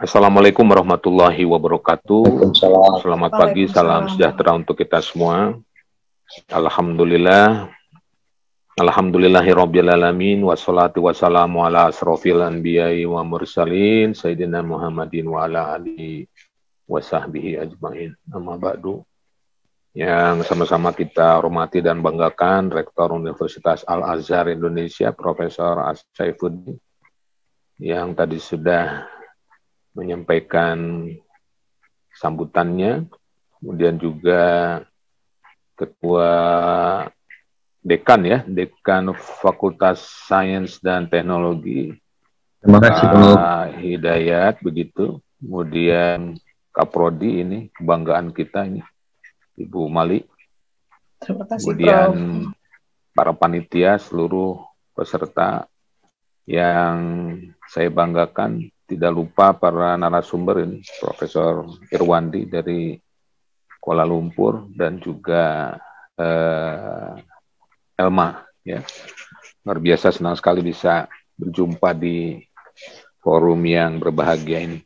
Assalamualaikum warahmatullahi wabarakatuh. Waalaikumsalam. Selamat pagi, salam sejahtera untuk kita semua. Alhamdulillah. Alhamdulillahirabbil alamin wassalatu wassalamu ala asrofil anbiya'i wa mursalin sayyidina Muhammadin wa ala alihi wa sahbihi ajmain. Amma ba'du. Yang sama-sama kita hormati dan banggakan Rektor Universitas Al-Azhar Indonesia Profesor As-Saifuddin yang tadi sudah menyampaikan sambutannya, kemudian juga Ketua Dekan Fakultas Sains dan Teknologi, Pak Hidayat, begitu. Kemudian Kaprodi, ini kebanggaan kita ini, Ibu Mali. Terima kasih, kemudian Prof. Para panitia, seluruh peserta yang saya banggakan, tidak lupa para narasumber ini, Profesor Irwandi dari Kuala Lumpur dan juga Elma, ya. Luar biasa, senang sekali bisa berjumpa di forum yang berbahagia ini.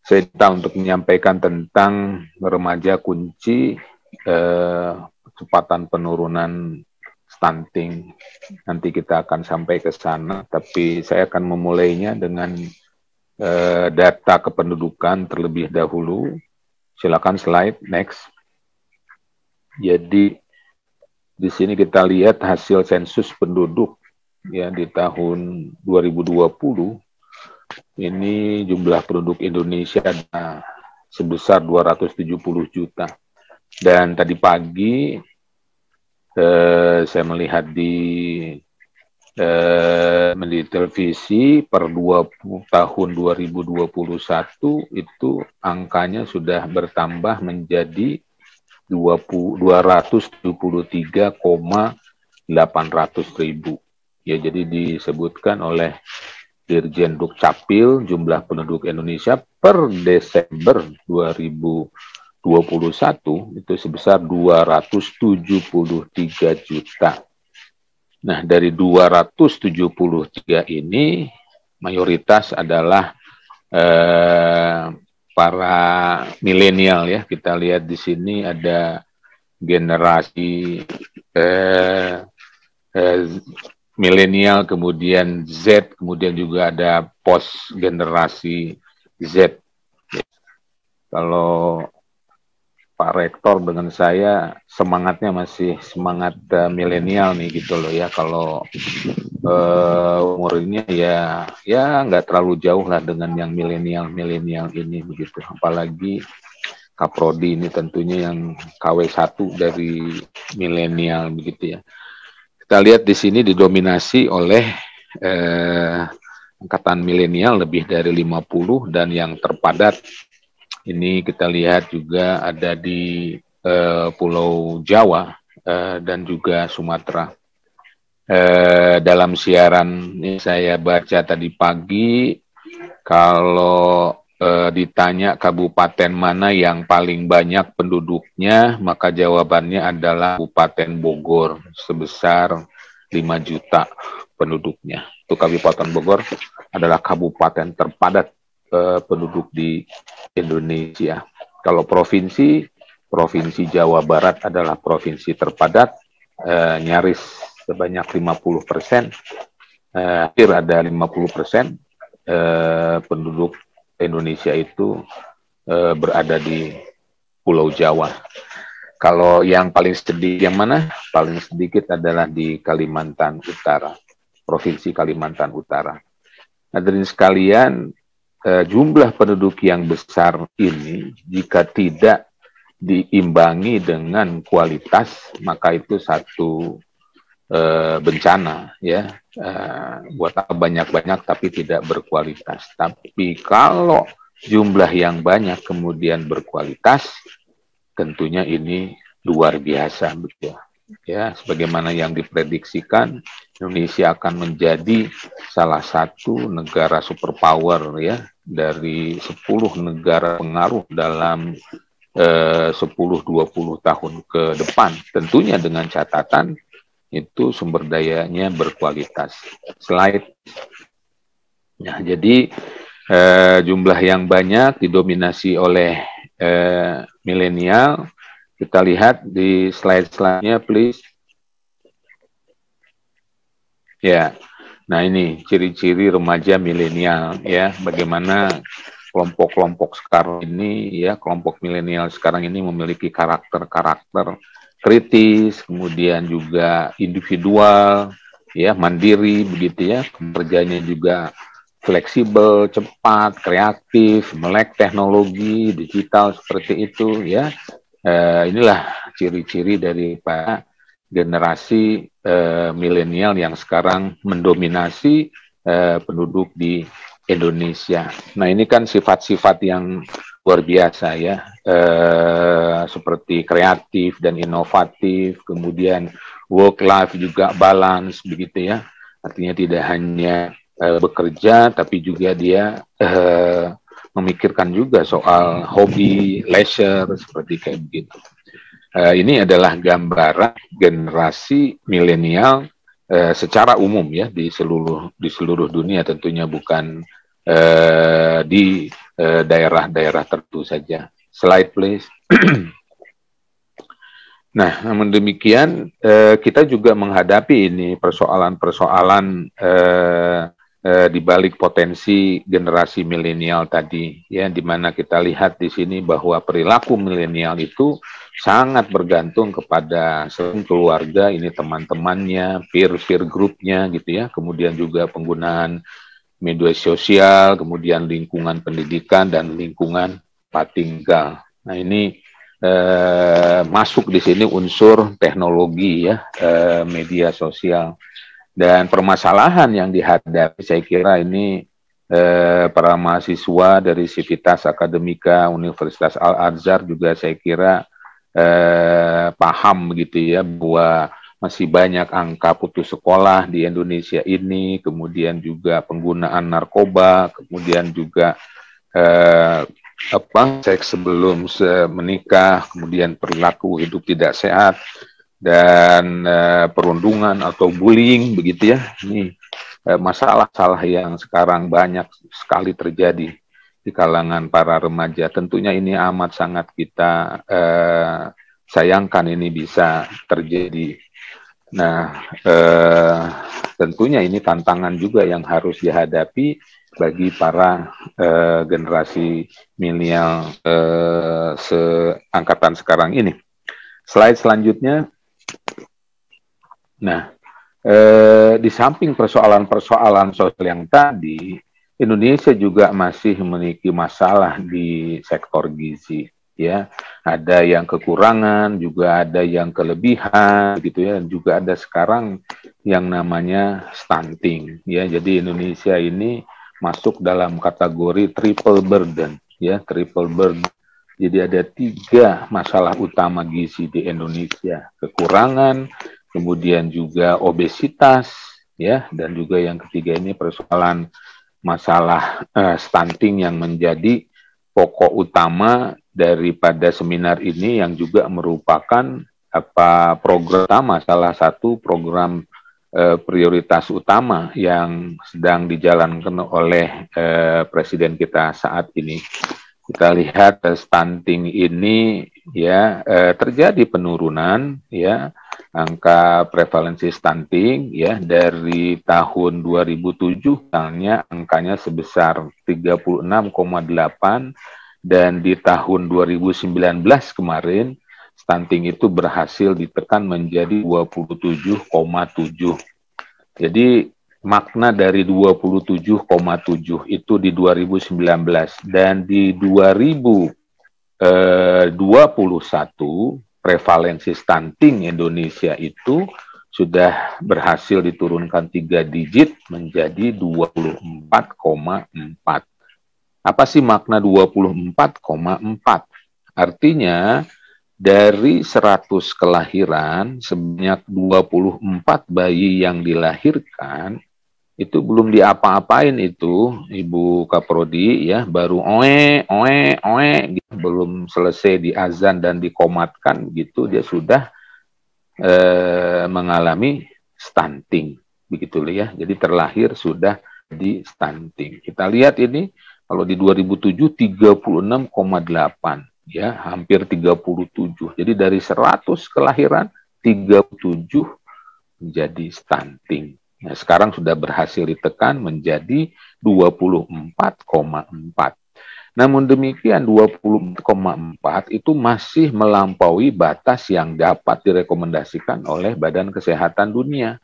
Saya minta untuk menyampaikan tentang remaja kunci kecepatan penurunan stunting. Nanti kita akan sampai ke sana, tapi saya akan memulainya dengan data kependudukan terlebih dahulu. Silakan slide next. Jadi di sini kita lihat hasil sensus penduduk ya di tahun 2020. Ini jumlah penduduk Indonesia ada sebesar 270 juta. Dan tadi pagi saya melihat di televisi per tahun 2021 itu angkanya sudah bertambah menjadi 273,800.000. Ya, jadi disebutkan oleh Dirjen Dukcapil jumlah penduduk Indonesia per Desember 2021 itu sebesar 273 juta. Nah, dari 273 ini mayoritas adalah para milenial ya. Kita lihat di sini ada generasi milenial, kemudian Z, kemudian juga ada post generasi Z. Kalau Pak Rektor dengan saya semangatnya masih semangat milenial nih gitu loh ya. Kalau umurnya ya nggak terlalu jauh lah dengan yang milenial ini begitu. Apalagi Kaprodi ini tentunya yang KW1 dari milenial begitu ya. Kita lihat di sini didominasi oleh angkatan milenial lebih dari 50 dan yang terpadat ini kita lihat juga ada di Pulau Jawa dan juga Sumatera. Dalam siaran ini saya baca tadi pagi, kalau ditanya kabupaten mana yang paling banyak penduduknya, maka jawabannya adalah Kabupaten Bogor sebesar 5 juta penduduknya. Itu Kabupaten Bogor adalah kabupaten terpadat penduduk di Indonesia. Kalau provinsi Jawa Barat adalah provinsi terpadat, nyaris sebanyak 50%, hampir ada 50% penduduk Indonesia itu berada di Pulau Jawa. Kalau yang paling sedikit yang mana? Paling sedikit adalah di Kalimantan Utara, Provinsi Kalimantan Utara. Hadirin sekalian, jumlah penduduk yang besar ini jika tidak diimbangi dengan kualitas, maka itu satu bencana ya. Buat apa banyak-banyak tapi tidak berkualitas. Tapi kalau jumlah yang banyak kemudian berkualitas, tentunya ini luar biasa betul. Ya, sebagaimana yang diprediksikan, Indonesia akan menjadi salah satu negara superpower ya dari 10 negara pengaruh dalam 10-20 tahun ke depan. Tentunya dengan catatan itu sumber dayanya berkualitas. Slide. Nah, jadi jumlah yang banyak didominasi oleh milenial. Kita lihat di slide-selanjutnya, please. Ya, nah ini ciri-ciri remaja milenial ya, bagaimana kelompok-kelompok sekarang ini ya, kelompok milenial sekarang ini memiliki karakter-karakter kritis, kemudian juga individual, ya, mandiri begitu ya, kerjanya juga fleksibel, cepat, kreatif, melek teknologi digital seperti itu ya. Inilah ciri-ciri dari Pak generasi milenial yang sekarang mendominasi penduduk di Indonesia. Nah, ini kan sifat-sifat yang luar biasa ya, seperti kreatif dan inovatif, kemudian work-life juga balance begitu ya. Artinya tidak hanya bekerja, tapi juga dia memikirkan juga soal hobi, leisure, seperti kayak begitu. Ini adalah gambaran generasi milenial secara umum ya di seluruh dunia, tentunya bukan di daerah-daerah tertentu saja. Slide please. Nah, namun demikian kita juga menghadapi ini persoalan-persoalan di balik potensi generasi milenial tadi ya, di mana kita lihat di sini bahwa perilaku milenial itu sangat bergantung kepada keluarga, ini teman-temannya, peer grupnya gitu ya, kemudian juga penggunaan media sosial, kemudian lingkungan pendidikan dan lingkungan tempat tinggal. Nah, ini masuk di sini unsur teknologi ya, media sosial. Dan permasalahan yang dihadapi saya kira ini para mahasiswa dari Civitas Akademika Universitas Al-Azhar juga saya kira paham begitu ya, bahwa masih banyak angka putus sekolah di Indonesia ini, kemudian juga penggunaan narkoba, kemudian juga seks sebelum menikah, kemudian perilaku hidup tidak sehat, dan perundungan atau bullying begitu ya. Ini masalah-masalah yang sekarang banyak sekali terjadi di kalangan para remaja. Tentunya ini amat sangat kita sayangkan ini bisa terjadi. Nah, tentunya ini tantangan juga yang harus dihadapi bagi para generasi milenial seangkatan sekarang ini. Slide selanjutnya. Nah, di samping persoalan-persoalan sosial yang tadi, Indonesia juga masih memiliki masalah di sektor gizi, ya. Ada yang kekurangan, juga ada yang kelebihan, gitu ya. Dan juga ada sekarang yang namanya stunting, ya. Jadi Indonesia ini masuk dalam kategori triple burden, ya, triple burden. Jadi ada 3 masalah utama gizi di Indonesia: kekurangan, kemudian juga obesitas, ya, dan juga yang ketiga ini persoalan masalah stunting yang menjadi pokok utama daripada seminar ini, yang juga merupakan program utama, salah satu program prioritas utama yang sedang dijalankan oleh presiden kita saat ini. Kita lihat stunting ini ya terjadi penurunan ya, angka prevalensi stunting ya, dari tahun 2007 misalnya angkanya sebesar 36,8, dan di tahun 2019 kemarin stunting itu berhasil ditekan menjadi 27,7. Jadi makna dari 27,7 itu di 2019, dan di 2021 prevalensi stunting Indonesia itu sudah berhasil diturunkan 3 digit menjadi 24,4. Apa sih makna 24,4? Artinya dari 100 kelahiran, sebanyak 24 bayi yang dilahirkan itu belum diapa-apain itu Ibu Kaprodi ya, baru oe gitu, belum selesai diazan dan dikomatkan gitu dia sudah mengalami stunting begitu ya. Jadi terlahir sudah di stunting. Kita lihat ini Kalau di 2007 36,8, ya, hampir 37. Jadi dari 100 kelahiran 37 menjadi stunting. Nah, sekarang sudah berhasil ditekan menjadi 24,4. Namun demikian 20,4 itu masih melampaui batas yang dapat direkomendasikan oleh Badan Kesehatan Dunia.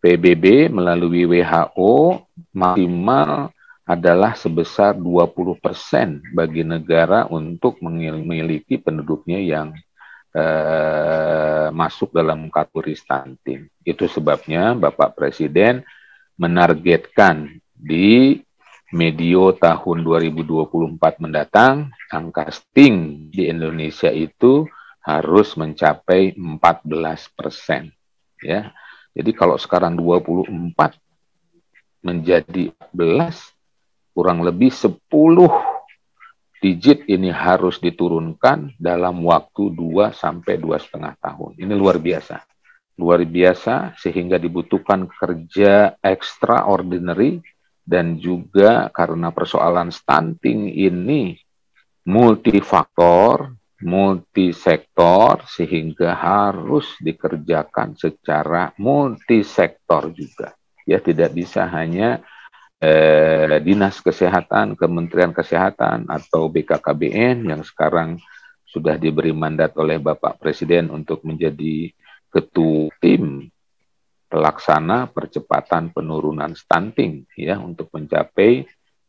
PBB melalui WHO maksimal adalah sebesar 20% bagi negara untuk memiliki penduduknya yang masuk dalam kategori stunting. Itu sebabnya Bapak Presiden menargetkan di medio tahun 2024 mendatang, angka stunting di Indonesia itu harus mencapai 14%. Ya. Jadi kalau sekarang 24 menjadi 14, kurang lebih 10 digit ini harus diturunkan dalam waktu 2 sampai 2,5 tahun. Ini luar biasa. Luar biasa sehingga dibutuhkan kerja extraordinary. Dan juga karena persoalan stunting ini multifaktor, multisektor, sehingga harus dikerjakan secara multisektor juga. Ya, tidak bisa hanya Dinas Kesehatan, Kementerian Kesehatan, atau BKKBN yang sekarang sudah diberi mandat oleh Bapak Presiden untuk menjadi ketua tim pelaksana percepatan penurunan stunting, ya, untuk mencapai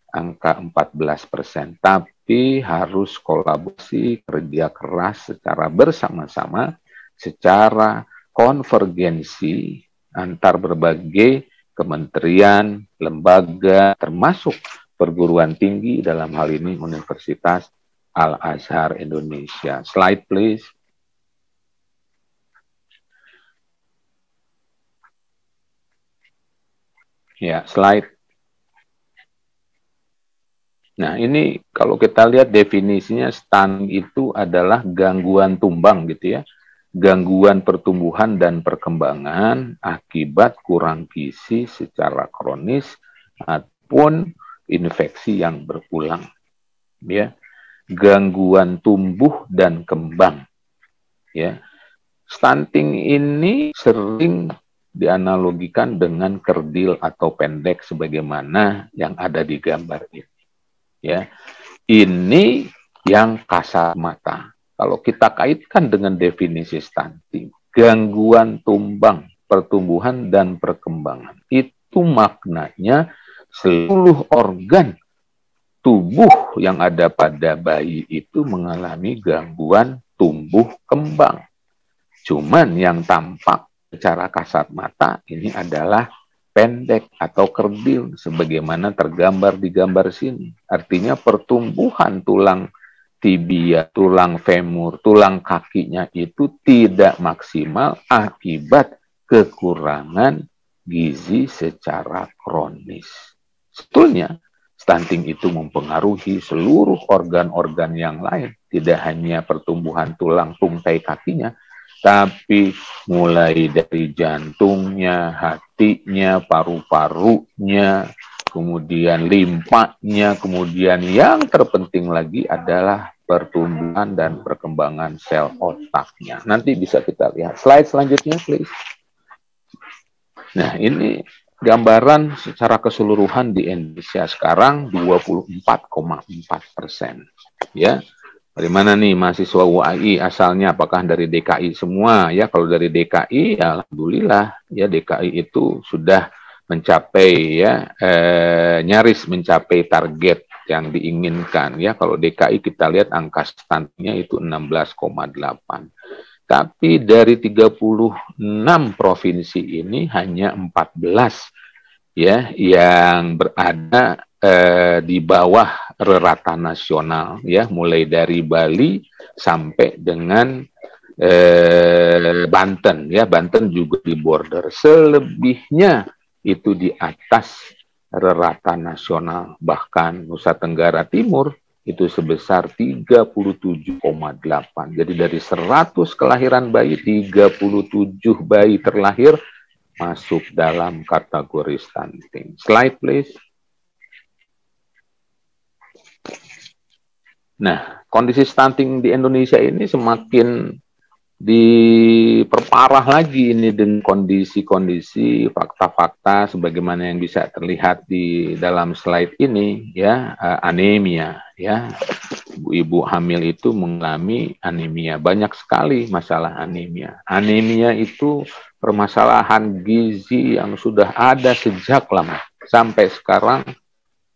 angka 14%. Tapi harus kolaborasi, kerja keras secara bersama-sama, secara konvergensi antar berbagai kementerian, lembaga, termasuk perguruan tinggi, dalam hal ini Universitas Al-Azhar Indonesia. Slide please. Ya, slide. Nah, ini kalau kita lihat definisinya, stunting itu adalah gangguan tumbang gitu ya. Gangguan pertumbuhan dan perkembangan akibat kurang gizi secara kronis ataupun infeksi yang berulang. Ya. Gangguan tumbuh dan kembang. Ya. Stunting ini sering dianalogikan dengan kerdil atau pendek sebagaimana yang ada di gambar ini. Ya, ini yang kasat mata. Kalau kita kaitkan dengan definisi stunting, gangguan tumbang, pertumbuhan dan perkembangan, itu maknanya seluruh organ tubuh yang ada pada bayi itu mengalami gangguan tumbuh kembang. Cuman yang tampak secara kasat mata ini adalah pendek atau kerdil sebagaimana tergambar di gambar sini. Artinya pertumbuhan tulang tibia, tulang femur, tulang kakinya itu tidak maksimal akibat kekurangan gizi secara kronis. Sebetulnya stunting itu mempengaruhi seluruh organ-organ yang lain, tidak hanya pertumbuhan tulang tungkai kakinya, tapi mulai dari jantungnya, hatinya, paru-parunya, kemudian limpanya, kemudian yang terpenting lagi adalah pertumbuhan dan perkembangan sel otaknya. Nanti bisa kita lihat. Slide selanjutnya, please. Nah, ini gambaran secara keseluruhan di Indonesia sekarang 24,4%. Ya. Dari mana nih mahasiswa UAI asalnya? Apakah dari DKI semua? Ya, kalau dari DKI, ya alhamdulillah, ya DKI itu sudah mencapai ya nyaris mencapai target yang diinginkan. Ya, kalau DKI kita lihat angka stuntingnya itu 16,8. Tapi dari 36 provinsi ini hanya 14 ya yang berada di bawah rata nasional, ya, mulai dari Bali sampai dengan Banten, ya, Banten juga di border. Selebihnya itu di atas rata nasional, bahkan Nusa Tenggara Timur itu sebesar 37,8. Jadi dari 100 kelahiran bayi, 37 bayi terlahir masuk dalam kategori stunting. Slide please. Nah, kondisi stunting di Indonesia ini semakin diperparah lagi ini dengan kondisi-kondisi fakta-fakta sebagaimana yang bisa terlihat di dalam slide ini ya, anemia ya. Ibu hamil itu mengalami anemia, banyak sekali masalah anemia. Anemia itu permasalahan gizi yang sudah ada sejak lama sampai sekarang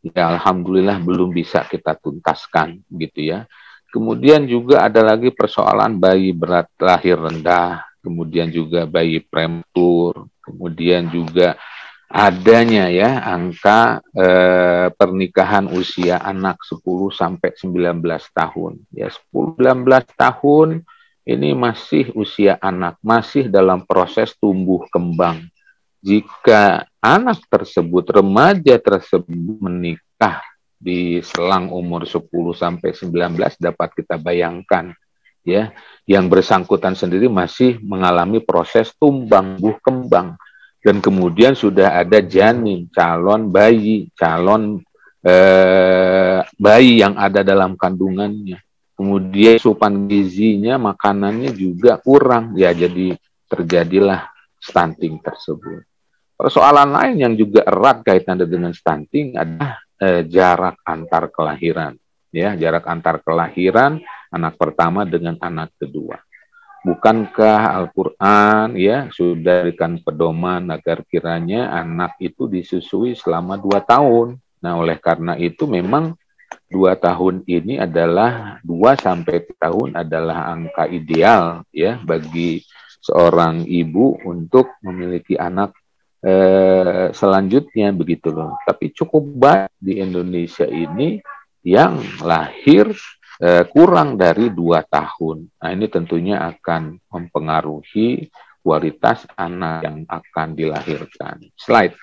ya alhamdulillah belum bisa kita tuntaskan gitu ya. Kemudian juga ada lagi persoalan bayi berat lahir rendah, kemudian juga bayi prematur, kemudian juga adanya ya angka pernikahan usia anak 10 sampai 19 tahun. Ya 10 19 tahun ini masih usia anak, masih dalam proses tumbuh kembang. Jika anak tersebut, remaja tersebut menikah di selang umur 10 sampai 19 dapat kita bayangkan ya, yang bersangkutan sendiri masih mengalami proses tumbuh kembang dan kemudian sudah ada janin, calon bayi, calon bayi yang ada dalam kandungannya. Kemudian asupan gizinya, makanannya juga kurang ya, jadi terjadilah stunting tersebut. Persoalan lain yang juga erat kaitannya dengan stunting adalah jarak antar kelahiran. Ya, jarak antar kelahiran anak pertama dengan anak kedua. Bukankah Al-Quran ya sudah berikan pedoman agar kiranya anak itu disusui selama 2 tahun. Nah, oleh karena itu memang 2 tahun ini adalah 2 sampai tahun adalah angka ideal ya bagi seorang ibu untuk memiliki anak selanjutnya begitu loh. Tapi cukup banyak di Indonesia ini yang lahir kurang dari 2 tahun. Nah, ini tentunya akan mempengaruhi kualitas anak yang akan dilahirkan. Slide.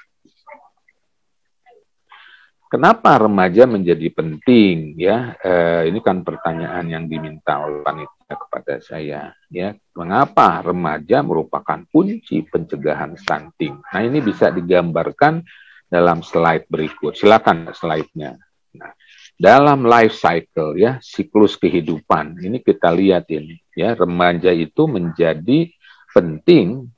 Kenapa remaja menjadi penting ya? Ini kan pertanyaan yang diminta oleh panitia kepada saya ya. Mengapa remaja merupakan kunci pencegahan stunting? Nah, ini bisa digambarkan dalam slide berikut. Silakan slide-nya. Nah, dalam life cycle ya, siklus kehidupan. Ini kita lihat ini ya, remaja itu menjadi penting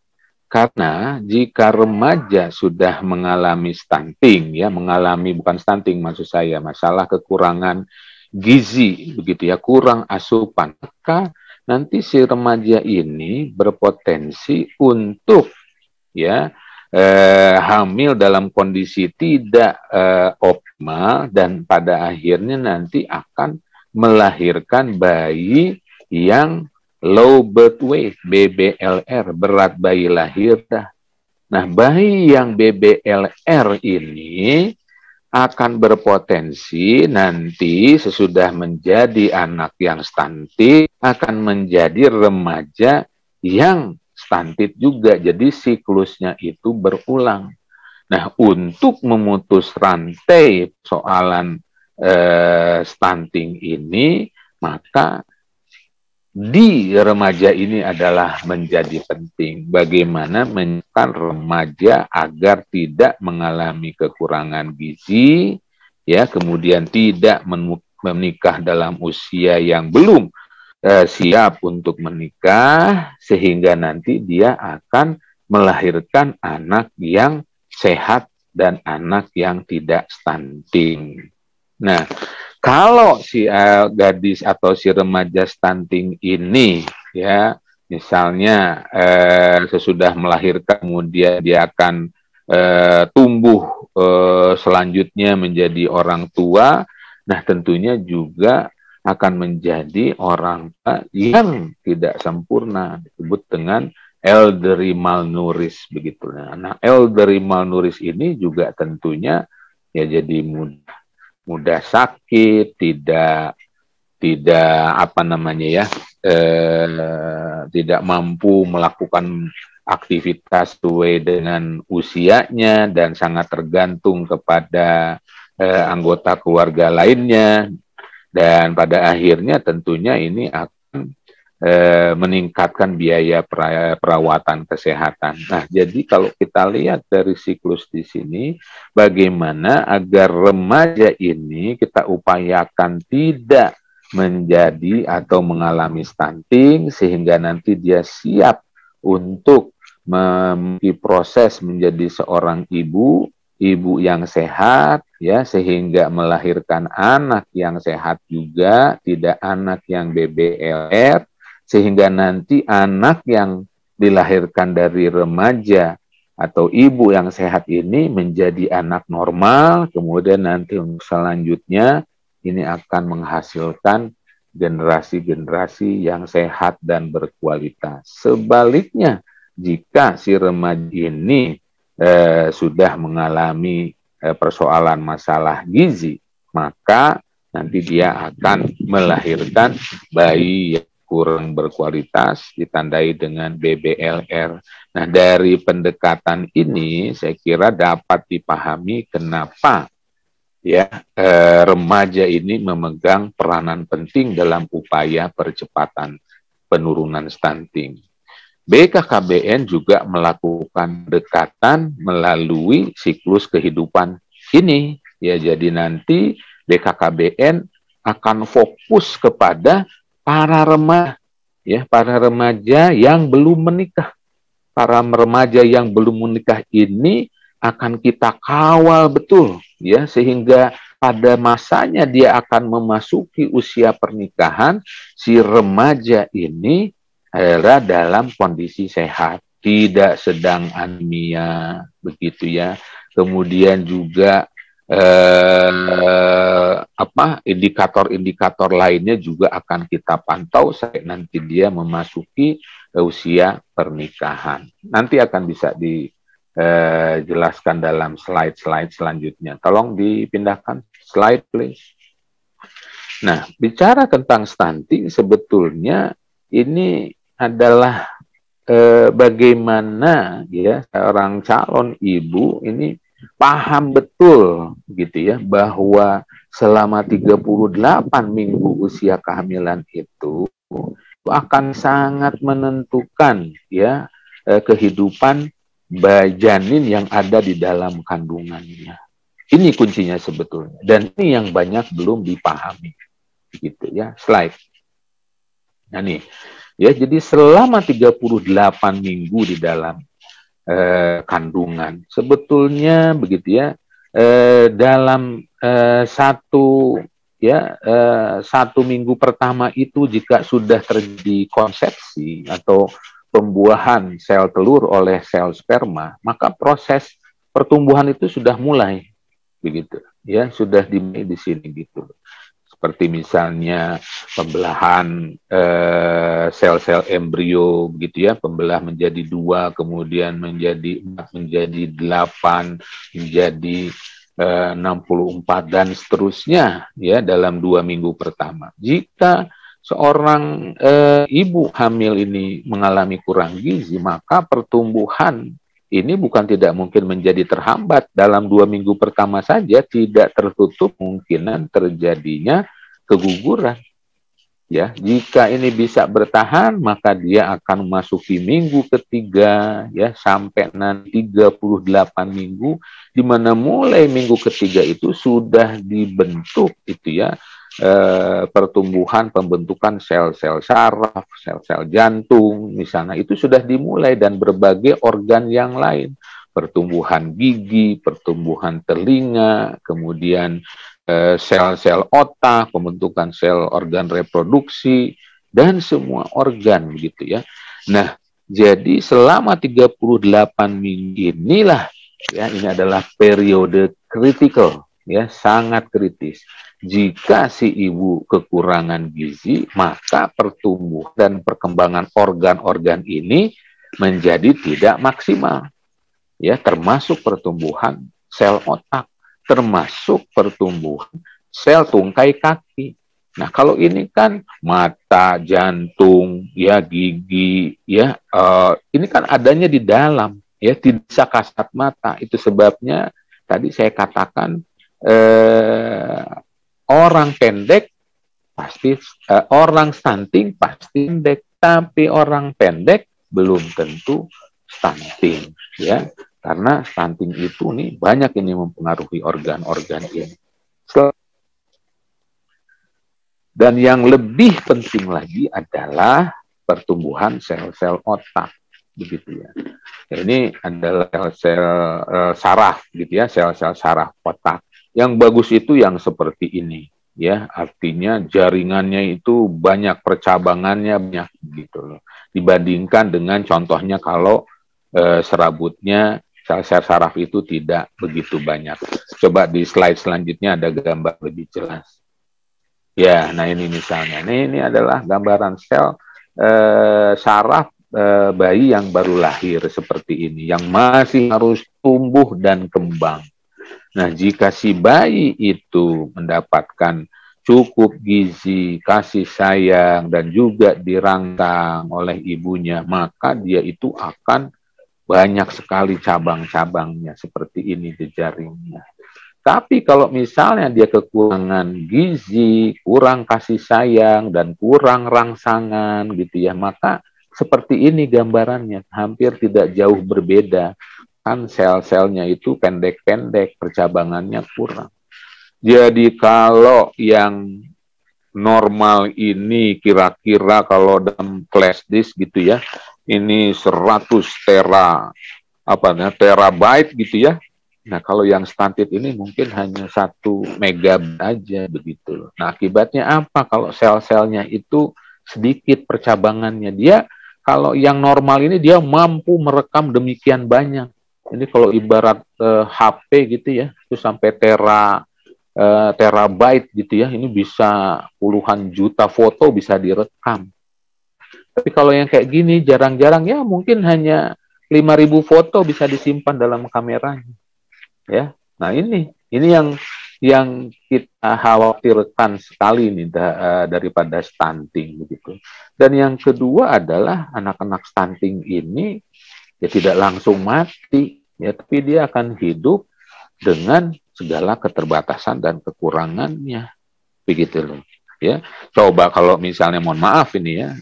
karena jika remaja sudah mengalami stunting, ya mengalami bukan stunting maksud saya, masalah kekurangan gizi, begitu ya, kurang asupan, maka nanti si remaja ini berpotensi untuk ya hamil dalam kondisi tidak optimal dan pada akhirnya nanti akan melahirkan bayi yang low birth weight, BBLR, berat bayi lahir. Nah, bayi yang BBLR ini akan berpotensi nanti sesudah menjadi anak yang stunting, akan menjadi remaja yang stunted juga. Jadi siklusnya itu berulang. Nah, untuk memutus rantai soalan stunting ini, maka di remaja ini adalah menjadi penting. Bagaimana menekan remaja agar tidak mengalami kekurangan gizi, ya, kemudian tidak menikah dalam usia yang belum siap untuk menikah, sehingga nanti dia akan melahirkan anak yang sehat dan anak yang tidak stunting. Nah, kalau si gadis atau si remaja stunting ini, ya, misalnya sesudah melahirkan kemudian dia akan tumbuh selanjutnya menjadi orang tua, nah tentunya juga akan menjadi orang tua yang tidak sempurna, disebut dengan elderly malnourished begitu. Nah, elderly malnourished ini juga tentunya ya jadi mudah sakit, tidak apa namanya ya, tidak mampu melakukan aktivitas sesuai dengan usianya dan sangat tergantung kepada anggota keluarga lainnya, dan pada akhirnya tentunya ini akan meningkatkan biaya perawatan kesehatan. Nah, jadi kalau kita lihat dari siklus di sini, bagaimana agar remaja ini kita upayakan tidak menjadi atau mengalami stunting sehingga nanti dia siap untuk memiliki proses menjadi seorang ibu yang sehat ya, sehingga melahirkan anak yang sehat juga, tidak anak yang BBLR, sehingga nanti anak yang dilahirkan dari remaja atau ibu yang sehat ini menjadi anak normal, kemudian nanti untuk selanjutnya ini akan menghasilkan generasi-generasi yang sehat dan berkualitas. Sebaliknya, jika si remaja ini sudah mengalami persoalan masalah gizi, maka nanti dia akan melahirkan bayi yang kurang berkualitas, ditandai dengan BBLR. Nah, dari pendekatan ini saya kira dapat dipahami kenapa ya remaja ini memegang peranan penting dalam upaya percepatan penurunan stunting. BKKBN juga melakukan pendekatan melalui siklus kehidupan ini. Ya, jadi nanti BKKBN akan fokus kepada para remaja yang belum menikah. Para remaja yang belum menikah ini akan kita kawal betul ya, sehingga pada masanya dia akan memasuki usia pernikahan, si remaja ini adalah dalam kondisi sehat, tidak sedang anemia begitu ya. Kemudian juga indikator-indikator lainnya juga akan kita pantau sampai nanti dia memasuki usia pernikahan. Nanti akan bisa dijelaskan dalam slide-slide selanjutnya. Tolong dipindahkan slide, please. Nah, bicara tentang stunting, sebetulnya ini adalah bagaimana ya seorang calon ibu ini paham betul gitu ya, bahwa selama 38 minggu usia kehamilan itu akan sangat menentukan ya kehidupan janin yang ada di dalam kandungannya. Ini kuncinya sebetulnya, dan ini yang banyak belum dipahami gitu ya. Slide. Nah nih ya, jadi selama 38 minggu di dalam kandungan sebetulnya begitu ya, dalam satu minggu pertama itu jika sudah terjadi konsepsi atau pembuahan sel telur oleh sel sperma, maka proses pertumbuhan itu sudah mulai begitu ya, sudah dimulai di sini gitu. Seperti misalnya pembelahan sel-sel embrio begitu ya, pembelah menjadi 2, kemudian menjadi 4, menjadi 8, menjadi 64 dan seterusnya ya dalam 2 minggu pertama. Jika seorang ibu hamil ini mengalami kurang gizi, maka pertumbuhan ini bukan tidak mungkin menjadi terhambat. Dalam 2 minggu pertama saja tidak tertutup kemungkinan terjadinya keguguran. Ya, jika ini bisa bertahan, maka dia akan memasuki minggu ketiga ya sampai nanti 38 minggu, di mana mulai minggu ketiga itu sudah dibentuk itu ya pertumbuhan pembentukan sel-sel saraf, sel-sel jantung misalnya, itu sudah dimulai, dan berbagai organ yang lain, pertumbuhan gigi, pertumbuhan telinga, kemudian sel-sel otak, pembentukan sel organ reproduksi, dan semua organ begitu ya. Nah, jadi selama 38 minggu inilah ya, ini adalah periode kritikal ya, sangat kritis. Jika si ibu kekurangan gizi, maka pertumbuhan dan perkembangan organ-organ ini menjadi tidak maksimal. Ya, termasuk pertumbuhan sel otak, termasuk pertumbuhan sel tungkai kaki. Nah, kalau ini kan mata, jantung, ya gigi, ya ini kan adanya di dalam, ya tidak bisa kasat mata. Itu sebabnya tadi saya katakan orang pendek pasti orang stunting pasti pendek, tapi orang pendek belum tentu stunting, ya. Karena stunting itu nih banyak ini mempengaruhi organ-organ ini. Dan yang lebih penting lagi adalah pertumbuhan sel-sel otak, begitu ya. Ini adalah sel-sel saraf, gitu ya, sel-sel saraf otak. Yang bagus itu yang seperti ini, ya, artinya jaringannya itu banyak, percabangannya banyak, gitu loh. Dibandingkan dengan contohnya kalau serabutnya sel-sel saraf itu tidak begitu banyak. Coba di slide selanjutnya ada gambar lebih jelas. Ya, nah ini misalnya, ini adalah gambaran sel saraf bayi yang baru lahir seperti ini, yang masih harus tumbuh dan kembang. Nah, jika si bayi itu mendapatkan cukup gizi, kasih sayang, dan juga dirangsang oleh ibunya, maka dia itu akan banyak sekali cabang-cabangnya, seperti ini di jaringnya. Tapi kalau misalnya dia kekurangan gizi, kurang kasih sayang, dan kurang rangsangan gitu ya, maka seperti ini gambarannya, hampir tidak jauh berbeda. Kan sel-selnya itu pendek-pendek, percabangannya kurang. Jadi kalau yang normal ini kira-kira kalau dalam flash disk gitu ya, ini 100 terabyte gitu ya. Nah, kalau yang stunted ini mungkin hanya 1 megabyte aja begitu. Nah, akibatnya apa? Kalau sel-selnya itu sedikit percabangannya, dia kalau yang normal ini dia mampu merekam demikian banyak. Ini kalau ibarat HP gitu ya, itu sampai terabyte gitu ya, ini bisa puluhan juta foto bisa direkam. Tapi kalau yang kayak gini jarang-jarang ya mungkin hanya 5.000 foto bisa disimpan dalam kameranya. Ya, nah ini yang kita khawatirkan sekali nih daripada stunting begitu. Dan yang kedua adalah anak-anak stunting ini ya tidak langsung mati, ya, tapi dia akan hidup dengan segala keterbatasan dan kekurangannya, begitu loh. Ya, coba kalau misalnya, mohon maaf ini ya,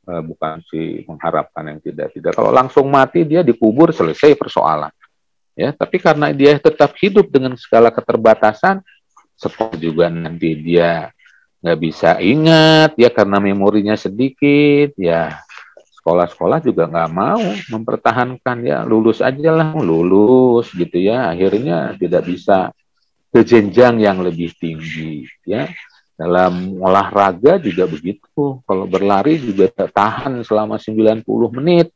bukan sih mengharapkan yang tidak. Kalau langsung mati dia dikubur selesai persoalan. Ya, tapi karena dia tetap hidup dengan segala keterbatasan, seperti juga nanti dia nggak bisa ingat, ya karena memorinya sedikit, ya sekolah-sekolah juga nggak mau mempertahankan, ya lulus aja lah, lulus gitu ya, akhirnya tidak bisa ke jenjang yang lebih tinggi, ya. Dalam olahraga juga begitu, kalau berlari juga tahan selama 90 menit,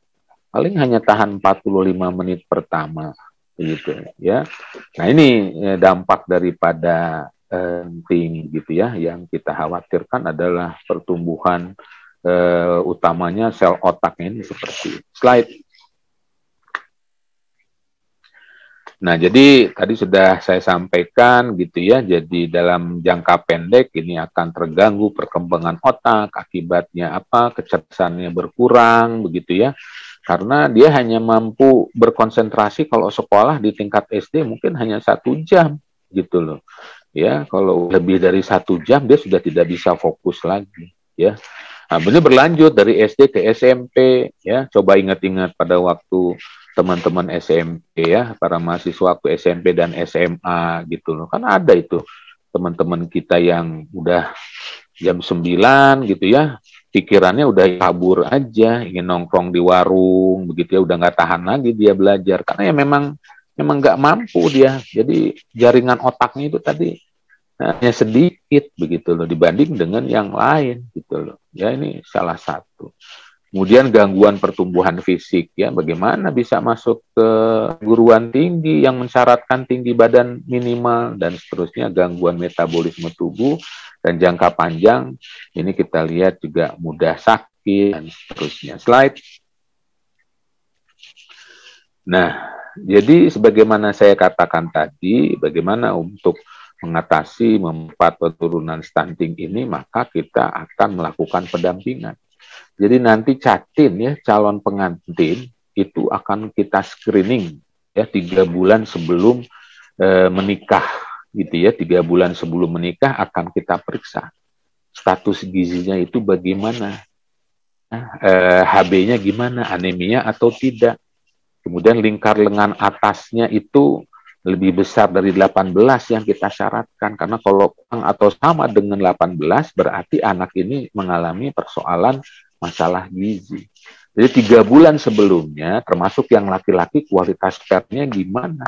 paling hanya tahan 45 menit pertama. Gitu ya. Nah ini dampak daripada stunting gitu ya, yang kita khawatirkan adalah pertumbuhan utamanya sel otaknya ini seperti slide. Nah jadi tadi sudah saya sampaikan gitu ya, jadi dalam jangka pendek ini akan terganggu perkembangan otak, akibatnya apa? Kecerdasannya berkurang begitu ya. Karena dia hanya mampu berkonsentrasi kalau sekolah di tingkat SD mungkin hanya 1 jam gitu loh. Ya, kalau lebih dari 1 jam dia sudah tidak bisa fokus lagi. Ya, nah, ini berlanjut dari SD ke SMP. Ya, coba ingat-ingat pada waktu teman-teman SMP ya, para mahasiswa waktu SMP dan SMA gitu loh. Kan ada itu teman-teman kita yang udah jam 9 gitu ya, pikirannya udah kabur aja, ingin nongkrong di warung begitu ya, udah nggak tahan lagi dia belajar karena ya memang nggak mampu dia. Jadi jaringan otaknya itu tadi hanya sedikit begitu loh dibanding dengan yang lain gitu loh. Ya ini salah satu. Kemudian gangguan pertumbuhan fisik ya, bagaimana bisa masuk ke guruan tinggi yang mensyaratkan tinggi badan minimal dan seterusnya, gangguan metabolisme tubuh dan jangka panjang ini kita lihat juga mudah sakit dan seterusnya. Slide. Nah, jadi sebagaimana saya katakan tadi, bagaimana untuk mengatasi penurunan stunting ini, maka kita akan melakukan pendampingan. Jadi nanti catin ya, calon pengantin itu akan kita screening ya 3 bulan sebelum menikah gitu ya, 3 bulan sebelum menikah akan kita periksa status gizinya itu bagaimana, HB-nya gimana, anemia atau tidak. Kemudian lingkar lengan atasnya itu lebih besar dari 18 yang kita syaratkan. Karena kalau kurang atau sama dengan 18, berarti anak ini mengalami persoalan masalah gizi. Jadi 3 bulan sebelumnya, termasuk yang laki-laki, kualitas spermnya gimana?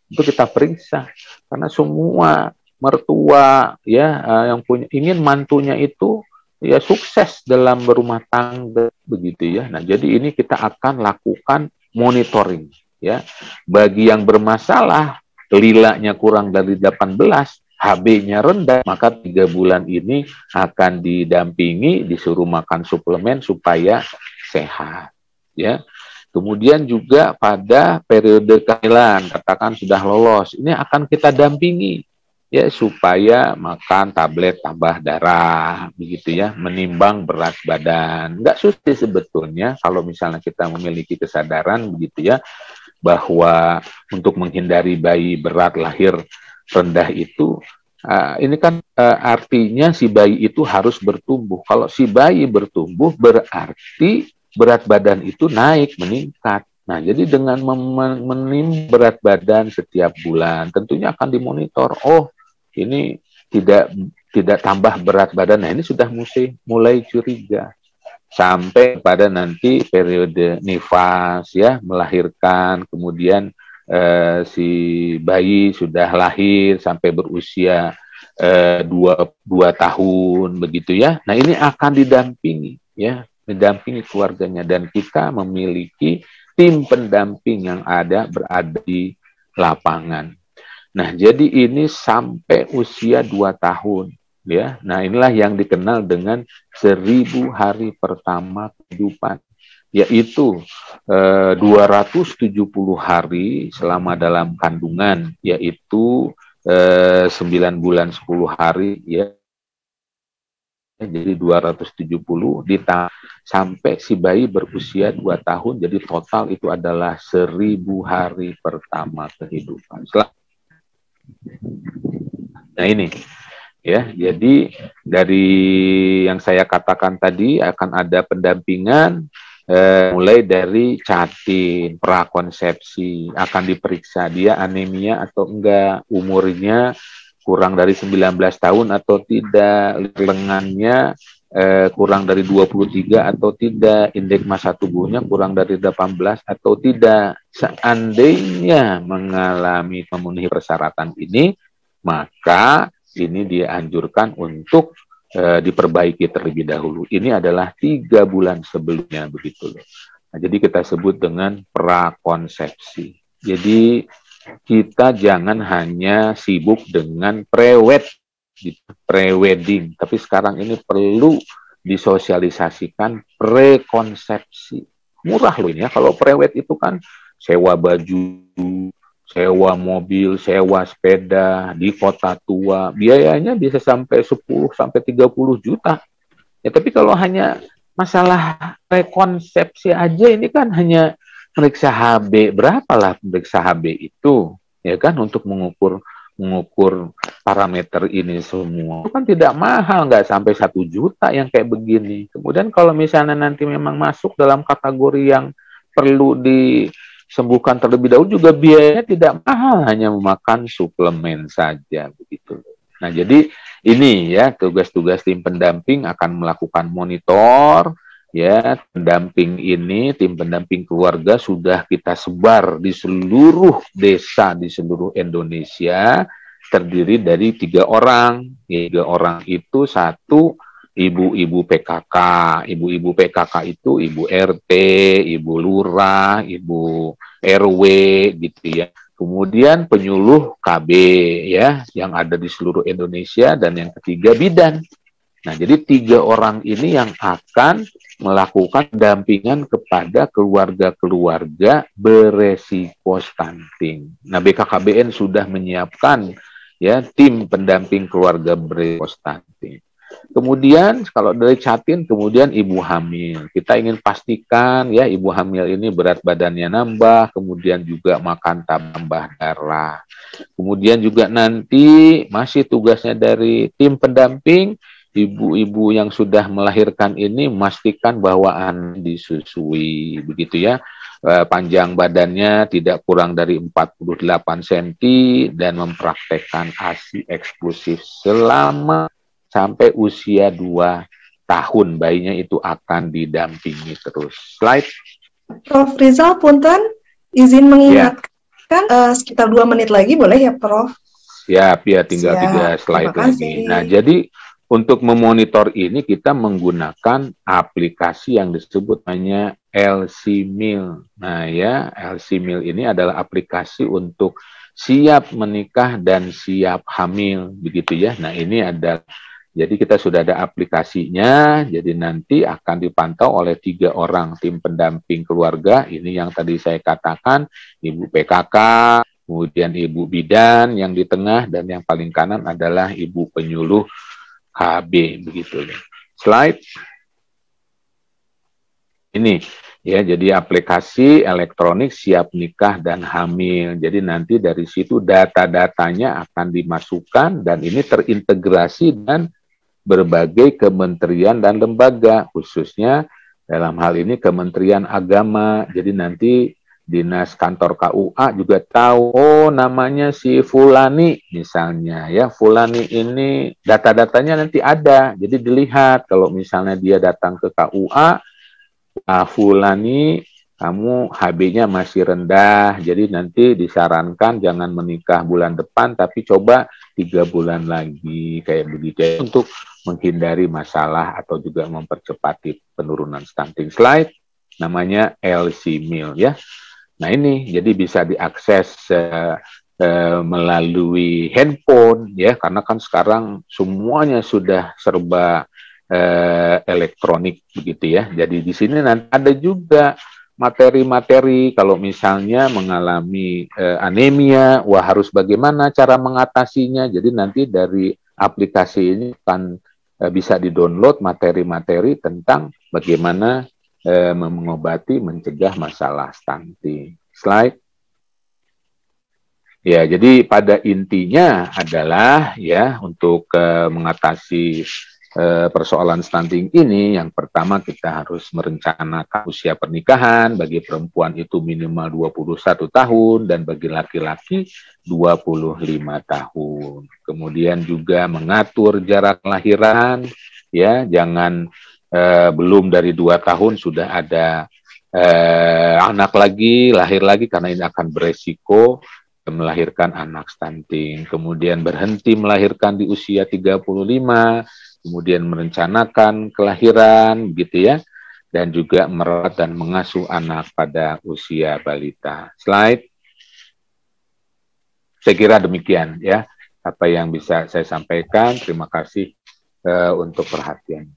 Itu kita periksa. Karena semua mertua ya yang punya ingin mantunya itu ya sukses dalam berumah tangga begitu ya. Nah, jadi ini kita akan lakukan monitoring ya. Bagi yang bermasalah, lilanya kurang dari 18, HB-nya rendah, maka 3 bulan ini akan didampingi, disuruh makan suplemen supaya sehat ya. Kemudian juga pada periode kehamilan, katakan sudah lolos, ini akan kita dampingi ya supaya makan tablet tambah darah, begitu ya, menimbang berat badan. Nggak sulit sebetulnya kalau misalnya kita memiliki kesadaran begitu ya, bahwa untuk menghindari bayi berat lahir rendah itu, ini kan artinya si bayi itu harus bertumbuh. Kalau si bayi bertumbuh berarti berat badan itu naik, meningkat. Nah, jadi dengan menimba berat badan setiap bulan, tentunya akan dimonitor. Oh, ini tidak tambah berat badan. Nah, ini sudah mulai curiga. Sampai pada nanti periode nifas, ya, melahirkan, kemudian si bayi sudah lahir sampai berusia 2 tahun, begitu ya. Nah, ini akan didampingi, ya, mendampingi keluarganya, dan kita memiliki tim pendamping yang berada di lapangan. Nah, jadi ini sampai usia 2 tahun ya. Nah, inilah yang dikenal dengan 1000 hari pertama kehidupan, yaitu 270 hari selama dalam kandungan, yaitu 9 bulan 10 hari ya. Jadi 270 sampai si bayi berusia 2 tahun, jadi total itu adalah 1000 hari pertama kehidupan. Nah, ini ya, jadi dari yang saya katakan tadi akan ada pendampingan mulai dari catin, prakonsepsi, akan diperiksa dia anemia atau enggak, umurnya kurang dari 19 tahun atau tidak, lengannya kurang dari 23 atau tidak, indeks massa tubuhnya kurang dari 18 atau tidak. Seandainya memenuhi persyaratan ini, maka ini dianjurkan untuk diperbaiki terlebih dahulu. Ini adalah 3 bulan sebelumnya, begitu loh. Nah, jadi kita sebut dengan prakonsepsi. Jadi kita jangan hanya sibuk dengan pre-wedding, tapi sekarang ini perlu disosialisasikan prekonsepsi. Murah loh ini ya, kalau pre-wed itu kan sewa baju, sewa mobil, sewa sepeda di kota tua, biayanya bisa sampai 10 sampai 30 juta. Ya, tapi kalau hanya masalah prekonsepsi aja ini kan hanya periksa HB, berapalah periksa HB itu, ya kan, untuk mengukur parameter ini semua. Itu kan tidak mahal, nggak sampai 1 juta yang kayak begini. Kemudian kalau misalnya nanti memang masuk dalam kategori yang perlu disembuhkan terlebih dahulu, juga biayanya tidak mahal, hanya memakan suplemen saja, begitu. Nah, jadi ini ya tugas-tugas tim pendamping akan melakukan monitor. Ya, pendamping ini, tim pendamping keluarga sudah kita sebar di seluruh desa di seluruh Indonesia, terdiri dari 3 orang. 3 orang itu 1 ibu-ibu PKK. Ibu-ibu PKK itu ibu RT, ibu lurah, ibu RW, gitu ya. Kemudian penyuluh KB ya, yang ada di seluruh Indonesia, dan yang ketiga bidan. Nah, jadi 3 orang ini yang akan melakukan dampingan kepada keluarga-keluarga beresiko stunting. Nah, BKKBN sudah menyiapkan ya tim pendamping keluarga beresiko stunting. Kemudian kalau dari catin, kemudian ibu hamil. Kita ingin pastikan ya ibu hamil ini berat badannya nambah, kemudian juga makan tambah darah. Kemudian juga nanti masih tugasnya dari tim pendamping, ibu-ibu yang sudah melahirkan ini memastikan bahwa anak disusui, begitu ya. panjang badannya tidak kurang dari 48 cm dan mempraktekkan ASI eksklusif selama sampai usia 2 tahun. Bayinya itu akan didampingi terus. Slide. Prof. Rizal, punten, izin mengingatkan sekitar 2 menit lagi boleh ya, Prof? Siap, ya tinggal 3 slide lagi. Nah, jadi untuk memonitor ini kita menggunakan aplikasi yang disebut namanya LC-Meal. Nah ya, LC-Meal ini adalah aplikasi untuk siap menikah dan siap hamil, begitu ya. Nah ini ada, jadi kita sudah ada aplikasinya, jadi nanti akan dipantau oleh 3 orang tim pendamping keluarga. Ini yang tadi saya katakan, Ibu PKK, kemudian Ibu Bidan yang di tengah, dan yang paling kanan adalah Ibu Penyuluh KB, begitu. Slide. Ini ya, jadi aplikasi elektronik siap nikah dan hamil. Jadi nanti dari situ data-datanya akan dimasukkan dan ini terintegrasi dan berbagai kementerian dan lembaga, khususnya dalam hal ini Kementerian Agama. Jadi nanti Dinas Kantor KUA juga tahu, oh namanya si Fulani misalnya ya, Fulani ini data-datanya nanti ada, jadi dilihat kalau misalnya dia datang ke KUA, Fulani kamu HB-nya masih rendah, jadi nanti disarankan jangan menikah bulan depan, tapi coba 3 bulan lagi, kayak begitu, untuk menghindari masalah atau juga mempercepat penurunan stunting. Slide, namanya LC-Meal ya. Nah ini jadi bisa diakses melalui handphone ya, karena kan sekarang semuanya sudah serba elektronik begitu ya. Jadi di sini nanti ada juga materi-materi kalau misalnya mengalami anemia, wah harus bagaimana cara mengatasinya. Jadi nanti dari aplikasi ini akan bisa di-download materi-materi tentang bagaimana mengobati, mencegah masalah stunting. Slide. Ya, jadi pada intinya adalah ya untuk mengatasi persoalan stunting ini, yang pertama kita harus merencanakan usia pernikahan. Bagi perempuan itu minimal 21 tahun dan bagi laki-laki 25 tahun. Kemudian juga mengatur jarak kelahiran, ya, jangan belum dari 2 tahun sudah ada anak lagi, lahir lagi, karena ini akan beresiko melahirkan anak stunting. Kemudian berhenti melahirkan di usia 35, kemudian merencanakan kelahiran, gitu ya, dan juga merawat dan mengasuh anak pada usia balita. Slide. Saya kira demikian ya, apa yang bisa saya sampaikan. Terima kasih untuk perhatian.